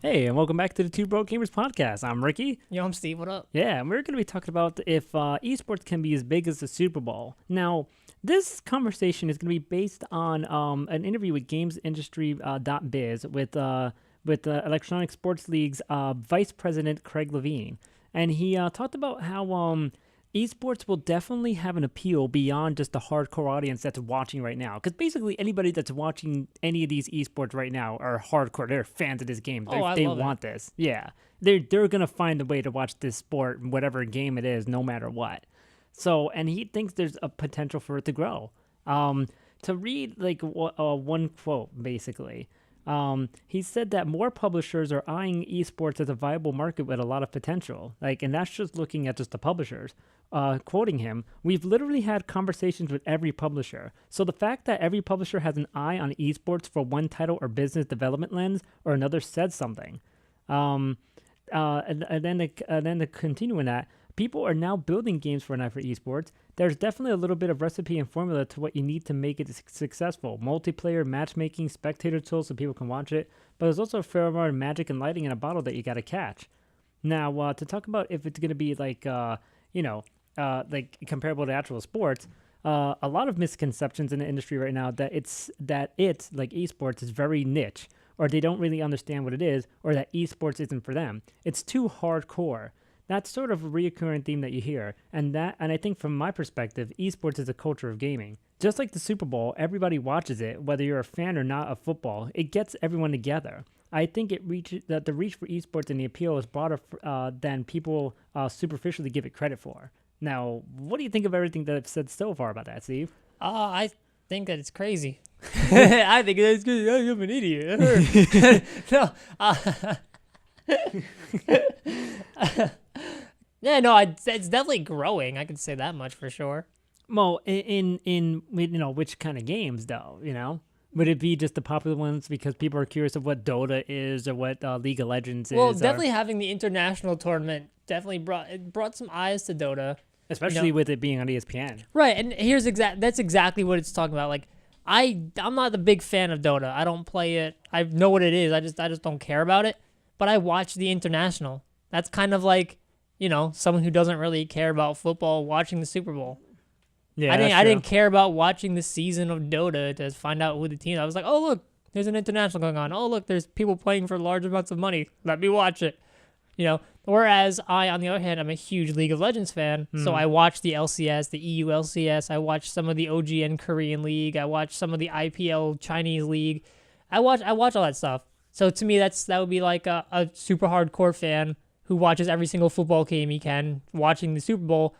Hey, and welcome back to the Two Bro Gamers podcast. I'm Ricky. Yo, I'm Steve. What up? Yeah, and we're going to be talking about if esports can be as big as the Super Bowl. Now, this conversation is going to be based on an interview with GamesIndustry.biz with Electronic Sports League's Vice President Craig Levine, and he talked about how esports will definitely have an appeal beyond just the hardcore audience that's watching right now. Because basically anybody that's watching any of these esports right now are hardcore. They're fans of this game. They love want this. Yeah. They're gonna find a way to watch this sport, whatever game it is, no matter what. So, and he thinks there's a potential for it to grow. To read like one quote, basically. He said that more publishers are eyeing esports as a viable market with a lot of potential. And that's just looking at just the publishers. Quoting him, "We've literally had conversations with every publisher. So the fact that every publisher has an eye on esports for one title or business development lens or another says something." And then to continue in that, people are now building games for esports. There's definitely a little bit of recipe and formula to what you need to make it successful. Multiplayer, matchmaking, spectator tools so people can watch it. But there's also a fair amount of magic and lighting in a bottle that you got to catch. Now, to talk about if it's going to be like comparable to actual sports, a lot of misconceptions in the industry right now that it's like esports is very niche, or they don't really understand what it is, or that esports isn't for them. It's too hardcore. That's sort of a reoccurring theme that you hear, and I think from my perspective, esports is a culture of gaming. Just like the Super Bowl, everybody watches it, whether you're a fan or not of football. It gets everyone together. I think the reach for esports and the appeal is broader than people superficially give it credit for. Now, what do you think of everything that I've said so far about that, Steve? I think that it's crazy. I think it's good. I'm an idiot. No. Yeah, no, it's definitely growing. I can say that much for sure. Well, in which kind of games though? Would it be just the popular ones because people are curious of what Dota is or what League of Legends is? Well, definitely having the international tournament definitely brought some eyes to Dota, especially with it being on ESPN. Right, and that's exactly what it's talking about. Like, I'm not the big fan of Dota. I don't play it. I know what it is. I just don't care about it. But I watch the international. That's kind of like, someone who doesn't really care about football watching the Super Bowl. Yeah, I didn't care about watching the season of Dota to find out who the team. I was like, oh look, there's an international going on. Oh look, there's people playing for large amounts of money. Let me watch it. Whereas I, on the other hand, I'm a huge League of Legends fan, so I watch the LCS, the EU LCS. I watch some of the OGN Korean League. I watch some of the IPL Chinese League. I watch all that stuff. So to me, that would be like a super hardcore fan who watches every single football game he can, watching the Super Bowl,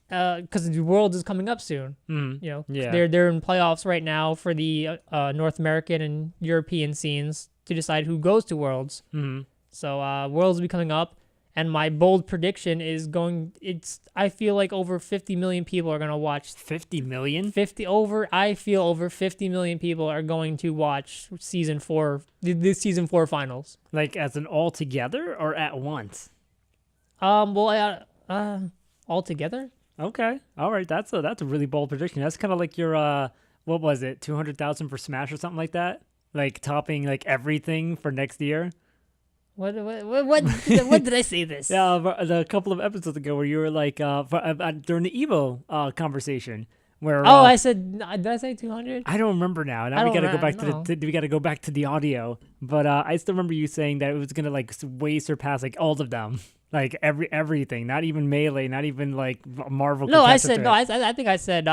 because the World is coming up soon. Yeah. They're in playoffs right now for the North American and European scenes to decide who goes to Worlds. So Worlds will be coming up, and my bold prediction is I feel like over 50 million people are going to watch. 50 million? I feel over 50 million people are going to watch season 4, this season 4 finals. Like as an all together or at once? All together. Okay. All right. That's a really bold prediction. That's kind of like your what was it? 200,000 for Smash or something like that? Like topping like everything for next year? What did I say this? Yeah, a couple of episodes ago where you were like during the Evo conversation where did I say 200? I don't remember now. Now we got to go back we got to go back to the audio. But I still remember you saying that it was going to like way surpass like all of them. Like everything, not even Melee, not even like Marvel. No, I think I said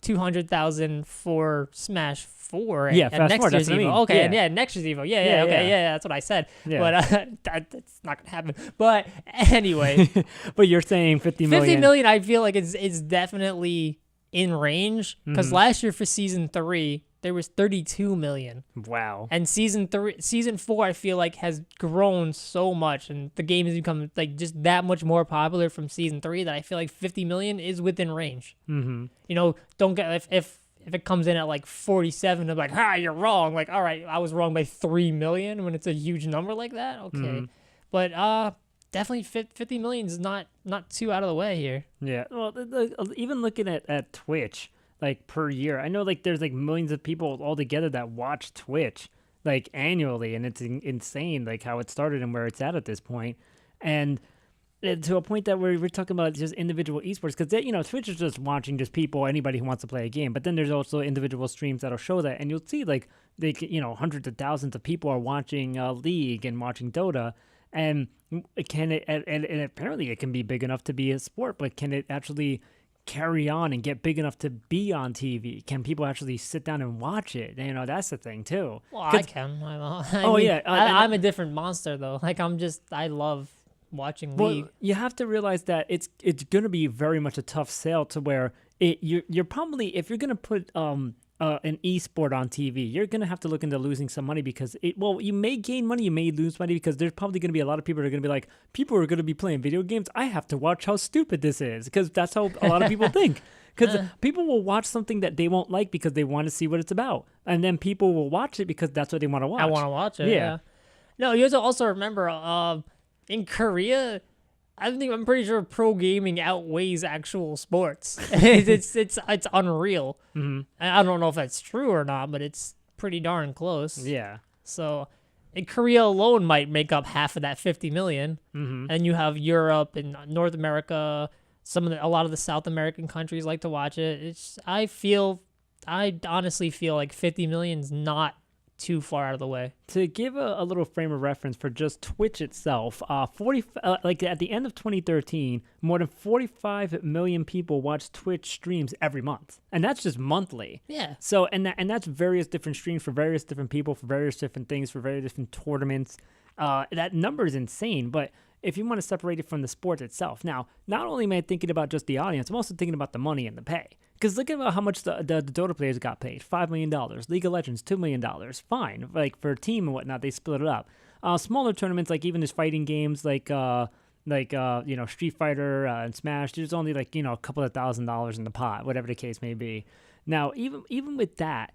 200,000 for Smash 4 at next Smash 4, year's Evo. I mean. Okay, yeah. next year's Evo. Yeah, that's what I said. Yeah. But that's not gonna happen. But anyway, but you're saying 50 million. 50 million, I feel like it's definitely in range because last year for season 3 there was 32 million. Wow. And season 4, I feel like has grown so much, and the game has become like just that much more popular from season 3 that I feel like 50 million is within range. Don't get if it comes in at like 47, I'm like, you're wrong. Like, all right, I was wrong by 3 million when it's a huge number like that. Okay, but definitely 50 million is not too out of the way here. Yeah. Well, even looking at Twitch. Like per year, I know like there's like millions of people all together that watch Twitch, like annually, and it's insane like how it started and where it's at this point. And to a point that we're talking about just individual esports, because Twitch is just watching just people, anybody who wants to play a game, but then there's also individual streams that'll show that, and you'll see like hundreds of thousands of people are watching League and watching Dota, and can it and apparently it can be big enough to be a sport, but can it actually carry on and get big enough to be on TV? Can people actually sit down and watch it? That's the thing too. Well, I can. I'm a different monster though. Like I love watching League. Well, you have to realize that it's going to be very much a tough sell to where you're probably, if you're going to put an esport on TV, you're going to have to look into losing some money, because you may gain money, you may lose money, because there's probably going to be a lot of people that are going to be like, people are going to be playing video games, I have to watch how stupid this is, because that's how a lot of people think. Because people will watch something that they won't like because they want to see what it's about, and then people will watch it because that's what they want to watch. I want to watch it. Yeah. No, you have to also remember, in Korea, I'm pretty sure pro gaming outweighs actual sports. it's unreal. Mm-hmm. I don't know if that's true or not, but it's pretty darn close. Yeah. So, in Korea alone might make up half of that 50 million, and you have Europe and North America. A lot of the South American countries like to watch it. I honestly feel like 50 million is not too far out of the way. To give a little frame of reference for just Twitch itself, like at the end of 2013, more than 45 million people watch Twitch streams every month, and that's just monthly. Yeah. So and that's various different streams for various different people, for various different things, for various different tournaments. That number is insane, but if you want to separate it from the sport itself, now not only am I thinking about just the audience, I'm also thinking about the money and the pay. Because look at how much the Dota players got paid. $5 million. League of Legends, $2 million. Fine. Like, for a team and whatnot, they split it up. Smaller tournaments, like even just fighting games like Street Fighter and Smash, there's only like, a couple of $1,000s in the pot, whatever the case may be. Now, even with that,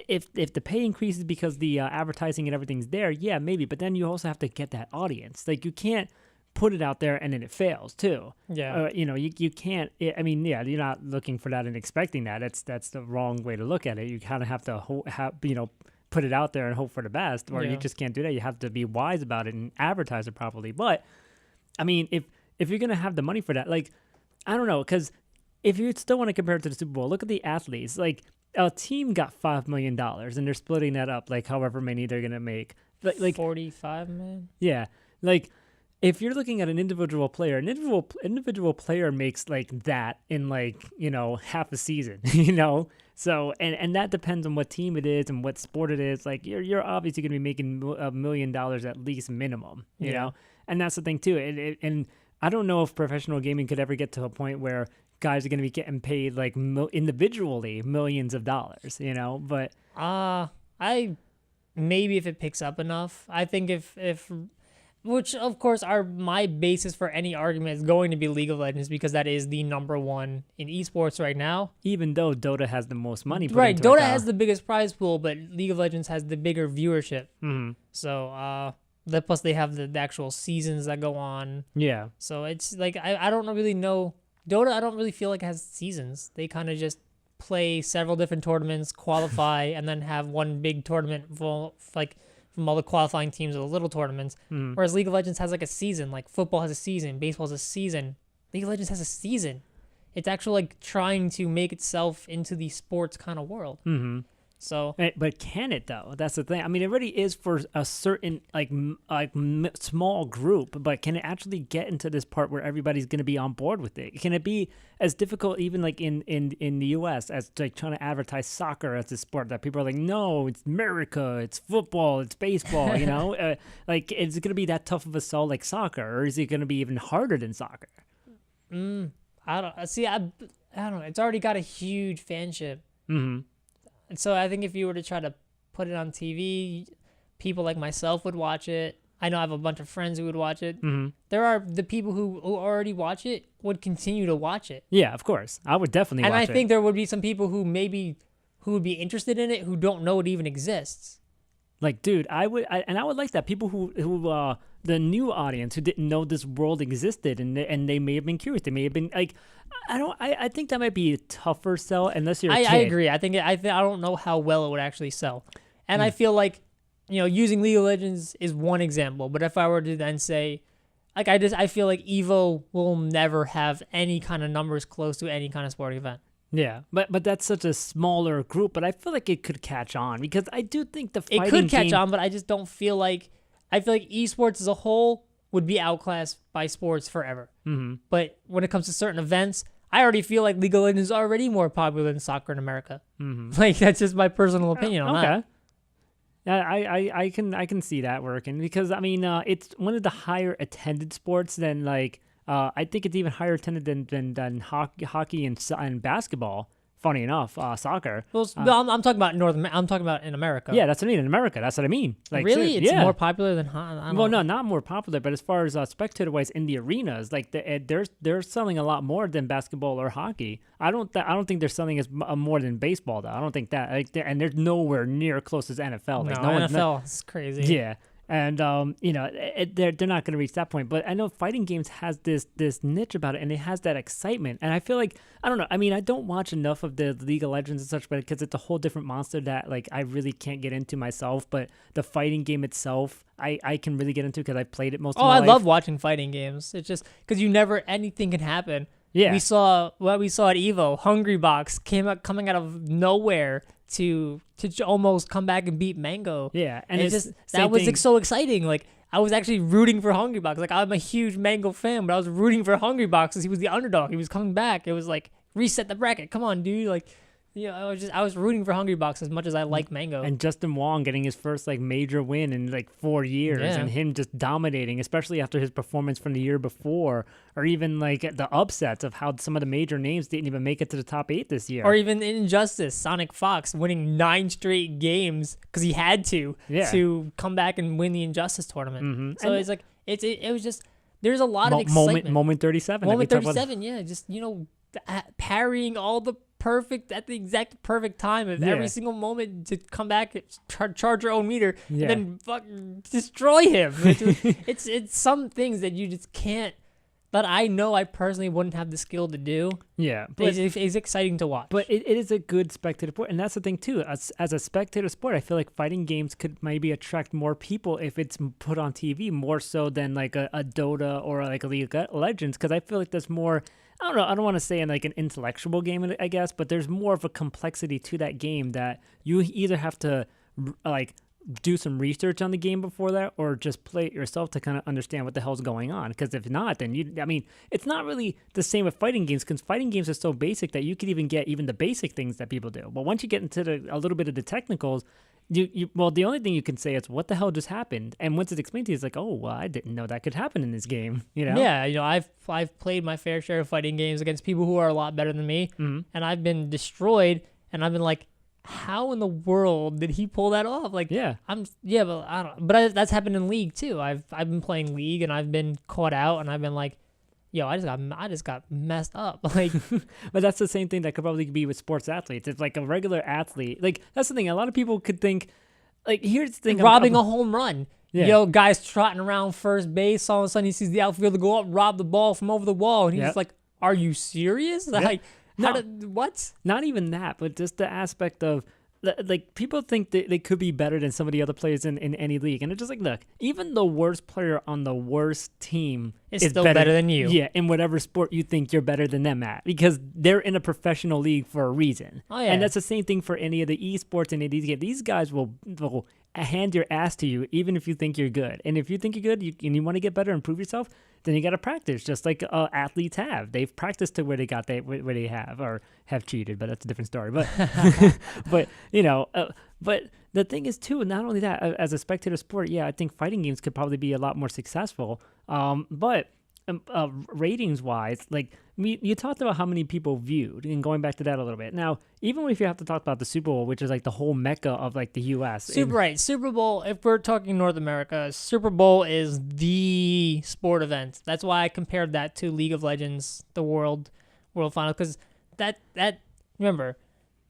if the pay increases because the advertising and everything's there, yeah, maybe. But then you also have to get that audience. Like, you can't put it out there and then it fails too. Yeah. You can't. I mean, yeah, you're not looking for that and expecting that. That's the wrong way to look at it. You kind of have to put it out there and hope for the best, or you just can't do that. You have to be wise about it and advertise it properly. But I mean, if you're gonna have the money for that, like, I don't know, because if you still want to compare it to the Super Bowl, look at the athletes. Like, a team got $5 million and they're splitting that up, like however many they're gonna make. Like 45 million. Yeah, like, if you're looking at an individual player, an individual player makes like that in half a season, So and that depends on what team it is and what sport it is. Like, you're obviously going to be making $1 million at least minimum, you know. And that's the thing too. And I don't know if professional gaming could ever get to a point where guys are going to be getting paid like individually millions of dollars, But I maybe if it picks up enough. I think if which, of course, my basis for any argument is going to be League of Legends, because that is the number one in esports right now. Even though Dota has the most money put right, into Dota it, has the biggest prize pool, but League of Legends has the bigger viewership. Mm-hmm. So, plus they have the actual seasons that go on. Yeah. So it's like, I don't really know. Dota, I don't really feel like it has seasons. They kind of just play several different tournaments, qualify, and then have one big tournament from all the qualifying teams of the little tournaments. Mm-hmm. Whereas League of Legends has like a season, like football has a season, baseball has a season. League of Legends has a season. It's actually like trying to make itself into the sports kind of world. Mm-hmm. So, but can it though? That's the thing. I mean, it already is for a certain small group, but can it actually get into this part where everybody's going to be on board with it? Can it be as difficult, even like in the U.S., as like trying to advertise soccer as a sport that people are like, no, it's America, it's football, it's baseball, like, is it going to be that tough of a sell like soccer, or is it going to be even harder than soccer? I don't know. It's already got a huge fanship. Mm-hmm. And so I think if you were to try to put it on TV, people like myself would watch it. I know I have a bunch of friends who would watch it. Mm-hmm. There are the people who already watch it would continue to watch it. Yeah, of course. I would definitely watch it. And I think there would be some people who would be interested in it who don't know it even exists. Like, dude, I would like that. People who the new audience who didn't know this world existed, and they may have been curious. They may have been like, I think that might be a tougher sell unless you're a kid. I agree. I don't know how well it would actually sell. And I feel like using League of Legends is one example, but if I were to then say, like, I feel like Evo will never have any kind of numbers close to any kind of sporting event. Yeah, but that's such a smaller group. But I feel like it could catch on because I do think the It fighting could catch game, on, but I just don't feel like, I feel like esports as a whole would be outclassed by sports forever. Mhm. But when it comes to certain events, I already feel like League of Legends is already more popular than soccer in America. Like, that's just my personal opinion on that. Okay. Yeah, I can see that working because I mean it's one of the higher attended sports than like I think it's even higher attended than hockey and basketball. Funny enough, soccer. Well, I'm talking about I'm talking about in America. Yeah, that's what I mean in America. That's what I mean. Like really, seriously, it's yeah. more popular than I don't Well, know. no, not more popular, but as far as spectator wise in the arenas, like they're selling a lot more than basketball or hockey. I don't think they're selling as more than baseball though. I don't think that and they're nowhere near close as NFL. Like No, no one's NFL is crazy. yeah. And they're not going to reach that point. But I know fighting games has this niche about it, and it has that excitement. And I feel like I don't know. I mean, I don't watch enough of the League of Legends and such, but because it's a whole different monster that like I really can't get into myself. But the fighting game itself, I can really get into because I played it most. Oh, of my I life. love watching fighting games. It's just because anything can happen. Yeah. We saw what we saw at Evo. Hungry Box coming out of nowhere to almost come back and beat Mango. Yeah, And it's just same that was thing. like so exciting. Like, I was actually rooting for Hungry Box. Like, I'm a huge Mango fan, but I was rooting for Hungry Box because he was the underdog. He was coming back. It was like, reset the bracket. Come on, dude. Like, I was rooting for Hungry Box as much as I like Mango. And Justin Wong getting his first like major win in like 4 years, Yeah. and him just dominating, especially after his performance from the year before, or even like the upsets of how some of the major names didn't even make it to the top 8 this year. Or even in Injustice, Sonic Fox winning 9 straight games because he had to come back and win the Injustice tournament. Mhm. So And- it's like it was just there's a lot of excitement. Moment 37. that we Moment talked about. 37, yeah, just parrying all the perfect at the exact perfect time of every single moment to come back, charge your own meter, Yeah. and then fucking destroy him. It's some things that you just can't. That I know I personally wouldn't have the skill to do. Yeah, But it's exciting to watch. But it is a good spectator sport, and that's the thing too. As a spectator sport, I feel like fighting games could maybe attract more people if it's put on TV more so than like a Dota or like a League of Legends, because I feel like there's more. I don't know. I don't want to say in like an intellectual game, I guess, but there's more of a complexity to that game that you either have to like do some research on the game before that, or just play it yourself to kind of understand what the hell's going on. Because if not, then it's not really the same with fighting games, because fighting games are so basic that you could even get even the basic things that people do. But once you get into a little bit of the technicals, the only thing you can say is what the hell just happened, and once it's explained to you, it's like, oh well, I didn't know that could happen in this game. Yeah, I've played my fair share of fighting games against people who are a lot better than me, and I've been destroyed, and I've been like, how in the world did he pull that off? Like, Yeah. but I don't. But that's happened in League too. I've been playing League, and I've been caught out, and I've been like, yo, I just got messed up. Like, But that's the same thing that could probably be with sports athletes. If like a regular athlete, like that's the thing. A lot of people could think, like, here's the thing: robbing a home run. Yeah. Guy's trotting around first base. All of a sudden, he sees the outfielder go up, rob the ball from over the wall, and he's just like, "Are you serious? Like, what?" Not even that, but just the aspect of like people think that they could be better than some of the other players in any league, and it's just like, look, even the worst player on the worst team Is is still better than you. Yeah, in whatever sport you think you're better than them at, because they're in a professional league for a reason. Oh, yeah. And that's the same thing for any of the esports and any of these games. These guys will hand your ass to you even if you think you're good. And if you think you're good and you want to get better and prove yourself, then you got to practice, just like athletes have. They've practiced to where they have, or have cheated, but that's a different story. But but but the thing is too, not only that, as a spectator sport, yeah, I think fighting games could probably be a lot more successful. But ratings wise, like you talked about how many people viewed, and going back to that a little bit. Now, even if you have to talk about the Super Bowl, which is like the whole mecca of like the U.S. Super Bowl, if we're talking North America, Super Bowl is the sport event. That's why I compared that to League of Legends, the World Final, because that remember,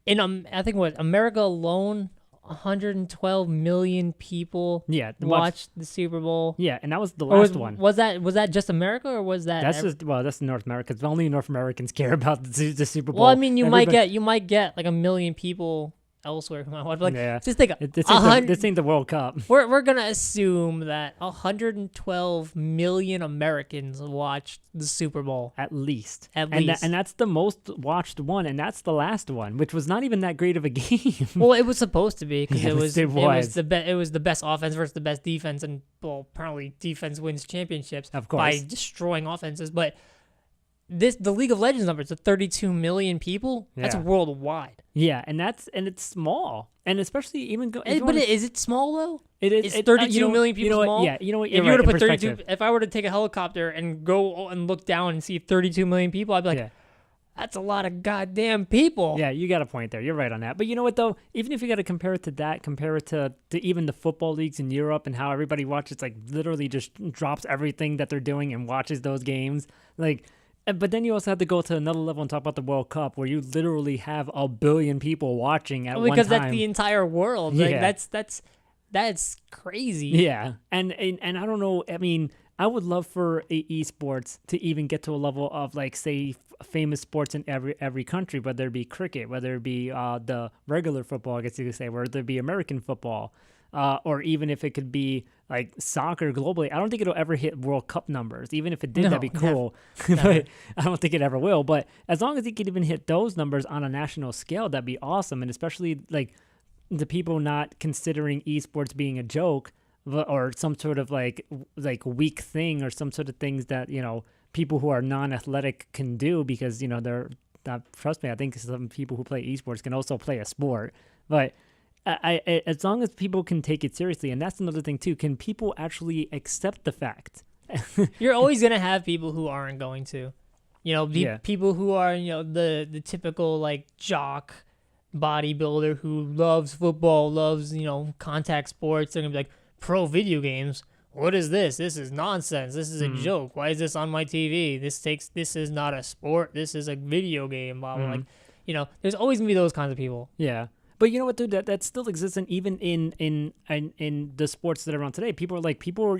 I think America alone, 112 million people watched the Super Bowl. Yeah, and that was the last one. Was that just America, or was that that's North America, because only North Americans care about the Super Bowl. Well, I mean, you might get like 1 million people elsewhere can I watch? Like, Yeah. just think, This ain't the World Cup. we're gonna assume that 112 million Americans watched the Super Bowl. At least. At and least. and that's the most watched one, and that's the last one, which was not even that great of a game. Well, it was supposed to be because Yes, it was the best offense versus the best defense, and well, apparently defense wins championships Of by course. destroying offenses. But the League of Legends numbers, the 32 million people, that's Yeah. worldwide. Yeah, and it's small, and especially even Is it small though? it is Is 32 million people you know small? What, yeah, you know what? If You're you were right, to in put 32, perspective. if I were to take a helicopter and go and look down and see 32 million people, I'd be like, Yeah. that's a lot of goddamn people. Yeah, you got a point there. You're right on that. But you know what though? Even if you got to compare it to that, compare it to even the football leagues in Europe and how everybody watches, like literally just drops everything that they're doing and watches those games. Like, but then you also have to go to another level and talk about the World Cup, where you literally have a billion people watching at one time. Because that's the entire world. Like, Yeah. that's crazy. Yeah, and I don't know. I mean, I would love for esports to even get to a level of like, say, famous sports in every country, whether it be cricket, whether it be the regular football, I guess you could say, whether it be American football, or even if it could be like soccer globally. I don't think it'll ever hit World Cup numbers. Even if it did, No, that'd be cool. But I don't think it ever will. But as long as it could even hit those numbers on a national scale, that'd be awesome. And especially like the people not considering esports being a joke or some sort of like weak thing or some sort of things that, you know, people who are non-athletic can do because, you know, they're trust me, I think some people who play esports can also play a sport. But I as long as people can take it seriously, and that's another thing too, can people actually accept the fact? You're always gonna have people who aren't going to. You know, people who are, you know, the typical like jock bodybuilder who loves football, loves, you know, contact sports. They're gonna be like, pro video games. What is this? This is nonsense. This is a joke. Why is this on my TV? This is not a sport. This is a video game. Blah, blah. Like, you know, there's always gonna be those kinds of people. Yeah. But you know what, dude? That still exists, and even in the sports that are around today,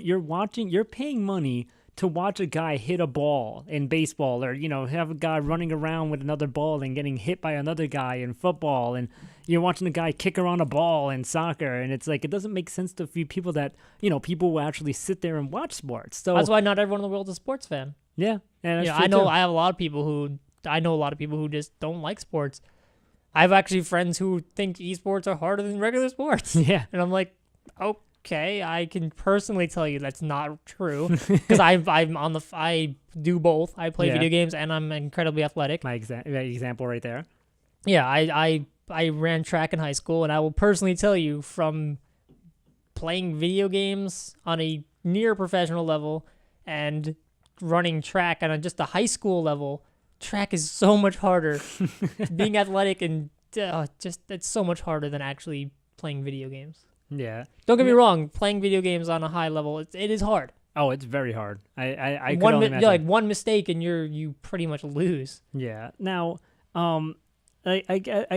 you're paying money to watch a guy hit a ball in baseball, or, you know, have a guy running around with another ball and getting hit by another guy in football, and you're watching a guy kick around a ball in soccer, and it's like, it doesn't make sense to a few people that, you know, people will actually sit there and watch sports. So that's why not everyone in the world is a sports fan. Yeah, and Yeah, I know. I have a lot of people who just don't like sports. I have actually friends who think esports are harder than regular sports. Yeah. And I'm like, okay, I can personally tell you that's not true because I do both. I play video games and I'm incredibly athletic. My example right there. Yeah, I ran track in high school, and I will personally tell you, from playing video games on a near professional level and running track on just a high school level, track is so much harder. Being athletic and it's so much harder than actually playing video games. Yeah. Don't get me wrong, playing video games on a high level, it is hard. Oh, it's very hard. I could only imagine. Like one mistake and you pretty much lose. Yeah. Now, I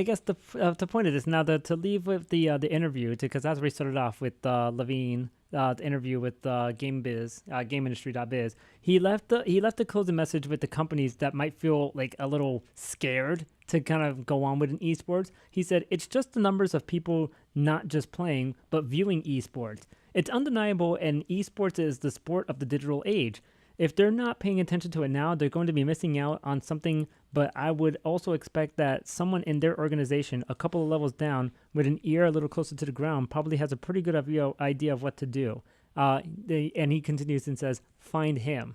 guess the point of this now, to leave with the interview, because that's where we started off with Levine, the interview with GameIndustry.biz. He left a closing message with the companies that might feel like a little scared to kind of go on with an esports. He said, "It's just the numbers of people not just playing, but viewing esports. It's undeniable, and esports is the sport of the digital age. If they're not paying attention to it now, they're going to be missing out on something, but I would also expect that someone in their organization, a couple of levels down, with an ear a little closer to the ground, probably has a pretty good idea of what to do." And he continues and says, "Find him."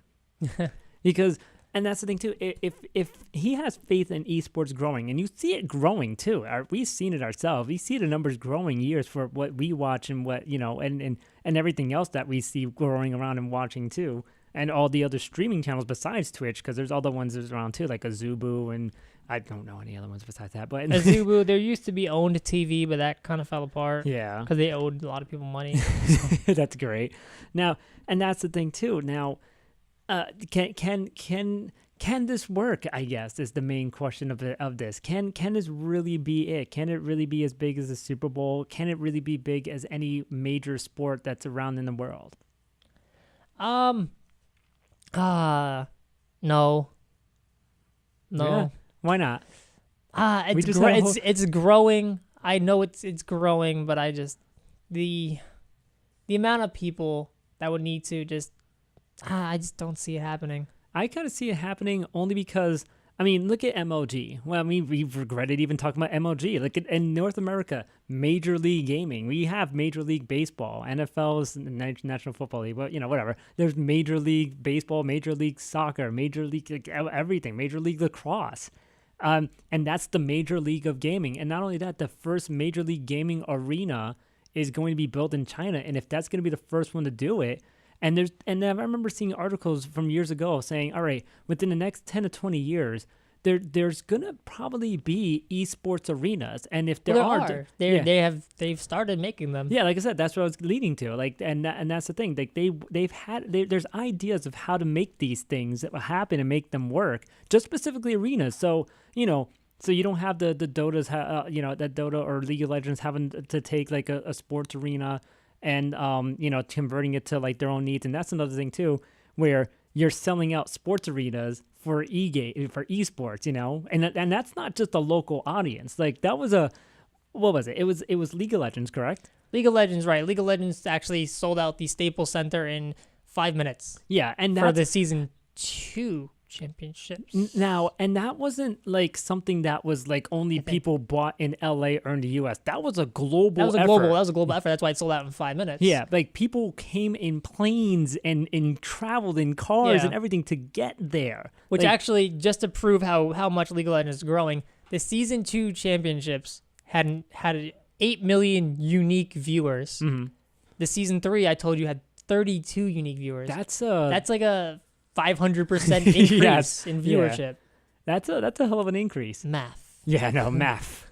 Because, and that's the thing too, if he has faith in esports growing, and you see it growing too, we've seen it ourselves, we see the numbers growing years for what we watch and what, you know, and everything else that we see growing around and watching too. And all the other streaming channels besides Twitch, because there's other ones that's around too, like Azubu, and I don't know any other ones besides that. But Azubu, there used to be owned TV, but that kind of fell apart. Yeah, because they owed a lot of people money. That's great. Now, and that's the thing too. Now, can this work? I guess is the main question of this. Can this really be it? Can it really be as big as the Super Bowl? Can it really be big as any major sport that's around in the world? No. Yeah. Why not? It's growing. I know it's growing, but I just the amount of people that would need to just I just don't see it happening. I kind of see it happening only because, I mean, look at MLG. Well, I mean, we've regretted even talking about MLG. Look at in North America, Major League Gaming. We have Major League Baseball, NFL's National Football League. Well, whatever. There's Major League Baseball, Major League Soccer, Major League everything, Major League Lacrosse. And that's the Major League of Gaming. And not only that, the first Major League Gaming arena is going to be built in China. And if that's going to be the first one to do it, and I remember seeing articles from years ago saying, all right, within the next 10 to 20 years, there's gonna probably be esports arenas, and if there are, they've started making them. Yeah, like I said, that's what I was leading to. Like, and that's the thing. Like there's ideas of how to make these things happen and make them work. Just specifically arenas. So so you don't have the Dota's, that Dota or League of Legends having to take like a sports arena and converting it to like their own needs. And that's another thing too, where you're selling out sports arenas for esports, and that's not just a local audience. Like that was what was it? It was League of Legends, correct? League of Legends, right? League of Legends actually sold out the Staples Center in 5 minutes. Yeah, and for the season 2 championships. Now, and that wasn't like something that was like only people bought in LA or in the US. That was a global effort. That was a global effort. That's why it sold out in 5 minutes. Yeah, like people came in planes and traveled in cars and everything to get there. Which actually, just to prove how much League of Legends is growing, the season 2 championships had 8 million unique viewers. Mm-hmm. The season 3, I told you, had 32 unique viewers. That's like a 500% increase in viewership. Yeah. That's a hell of an increase. Math. Yeah, no, math,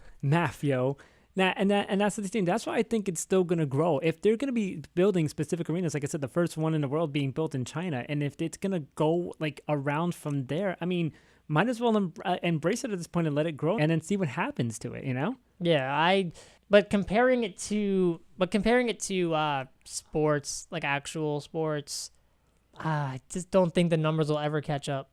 yo. And that's the thing. That's why I think it's still gonna grow. If they're gonna be building specific arenas, like I said, the first one in the world being built in China, and if it's gonna go like around from there, I mean, might as well embrace it at this point and let it grow, and then see what happens to it. Yeah, But comparing it to sports, like actual sports, I just don't think the numbers will ever catch up.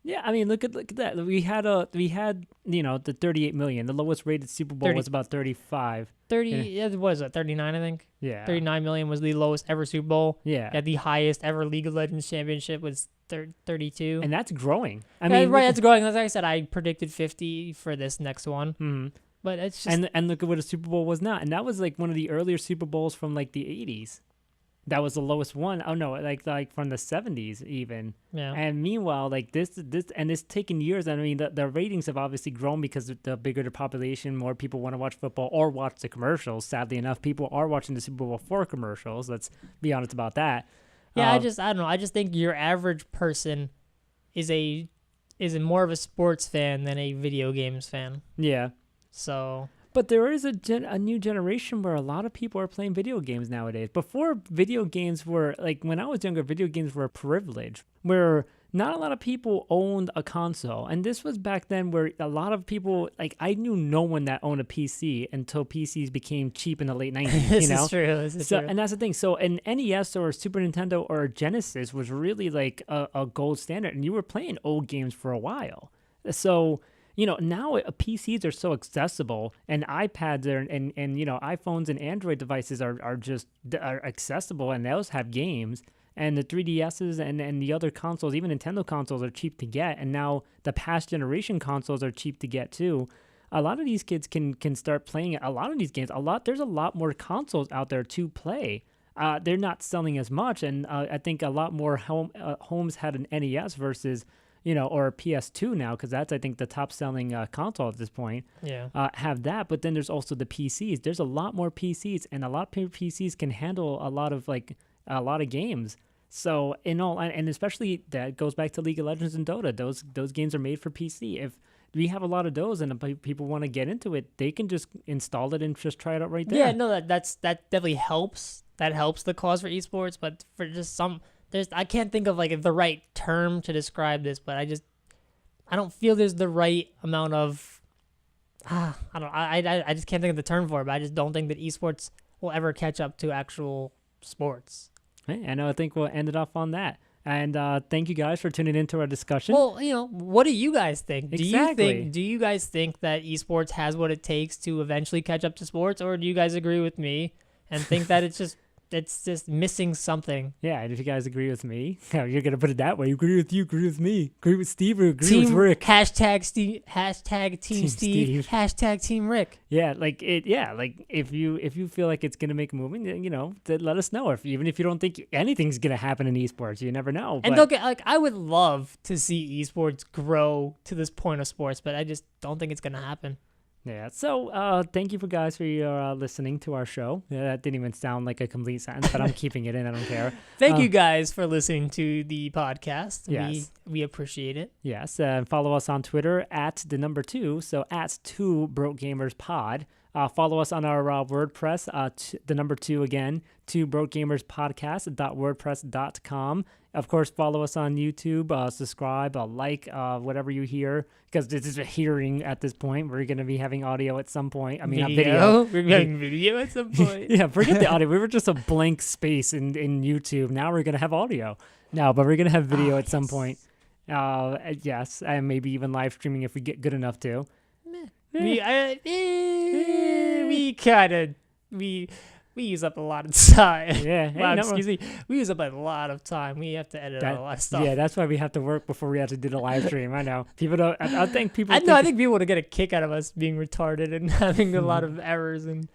Yeah, I mean, look at that. We had the 38 million. The lowest rated Super Bowl was about 35. 30, what is it? 39, I think. Yeah. 39 million was the lowest ever Super Bowl. Yeah. At the highest ever League of Legends championship was 32. And that's growing. I mean, right, that's growing. As I said, I predicted 50 for this next one. Mm-hmm. But it's just and look at what a Super Bowl was not. And that was like one of the earlier Super Bowls from like the 80s. That was the lowest one. Oh no, like from the 70s even. Yeah. And meanwhile, like this and it's taken years. I mean, the ratings have obviously grown because the bigger the population, more people want to watch football or watch the commercials. Sadly enough, people are watching the Super Bowl for commercials. Let's be honest about that. Yeah, I don't know. I just think your average person is more of a sports fan than a video games fan. Yeah. So. But there is a new generation where a lot of people are playing video games nowadays. Before, video games were, like when I was younger, video games were a privilege where not a lot of people owned a console. And this was back then where a lot of people, like I knew no one that owned a PC until PCs became cheap in the late 90s. This is true. This is true. And that's the thing. So an NES or Super Nintendo or Genesis was really like a gold standard. And you were playing old games for a while. So now PCs are so accessible, and iPads and iPhones and Android devices are accessible, and those have games. And the 3DSs and the other consoles, even Nintendo consoles, are cheap to get. And now the past generation consoles are cheap to get too. A lot of these kids can start playing a lot of these games. There's a lot more consoles out there to play. They're not selling as much, and I think a lot more homes had an NES versus or a PS2 now, because that's, I think, the top-selling console at this point. Yeah. Have that, but then there's also the PCs. There's a lot more PCs, and a lot of PCs can handle a lot of games. So and especially that goes back to League of Legends and Dota. Those games are made for PC. If we have a lot of those, and people want to get into it, they can just install it and just try it out right there. Yeah, no, that definitely helps. That helps the cause for esports, but for just I can't think of like the right term to describe this, but I don't feel there's the right amount of I just can't think of the term for it, but I just don't think that esports will ever catch up to actual sports. Hey, I think we'll end it off on that. And thank you guys for tuning into our discussion. Well, what do you guys think? Exactly. Do you guys think that esports has what it takes to eventually catch up to sports, or do you guys agree with me and think that it's just missing something? Yeah, and if you guys agree with me, you're gonna put it that way. Agree with you, agree with me, agree with Steve, or agree with Rick. Hashtag Steve, hashtag Team Steve, hashtag Team Rick. Yeah, like it. Yeah, like if you feel like it's gonna make a movement, then, let us know. Even if you don't think anything's gonna happen in esports, you never know. And don't get I would love to see esports grow to this point of sports, but I just don't think it's gonna happen. Yeah, so thank you guys for your listening to our show. Yeah, that didn't even sound like a complete sentence, but I'm keeping it in. I don't care. Thank you guys for listening to the podcast. Yes. We appreciate it. Yes, and follow us on Twitter at the number 2, so at 2 Broke Gamers Pod. Follow us on our WordPress, the number 2 again, 2 Broke Gamers Podcast.wordpress.com. Of course, follow us on YouTube, subscribe, like, whatever you hear, because this is a hearing at this point. We're going to be having audio at some point. I mean, not video. We're having video at some point. Yeah, forget the audio. We were just a blank space in YouTube. Now we're going to have audio. No, but we're going to have video at some point. Yes, and maybe even live streaming if we get good enough to. We use up a lot of time. Yeah. Hey, Wow, excuse me. We use up a lot of time. We have to edit out a lot of stuff. Yeah, that's why we have to work before we have to do the live stream. I know. People don't. I think people. I think people would get a kick out of us being retarded and having a lot of errors and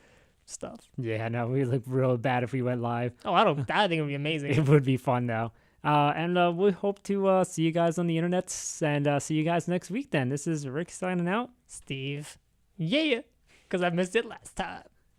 stuff. Yeah, no, we look real bad if we went live. Oh, I think it would be amazing. It would be fun though. And we hope to see you guys on the internet and see you guys next week. Then this is Rick signing out. Steve. Yeah, because I missed it last time.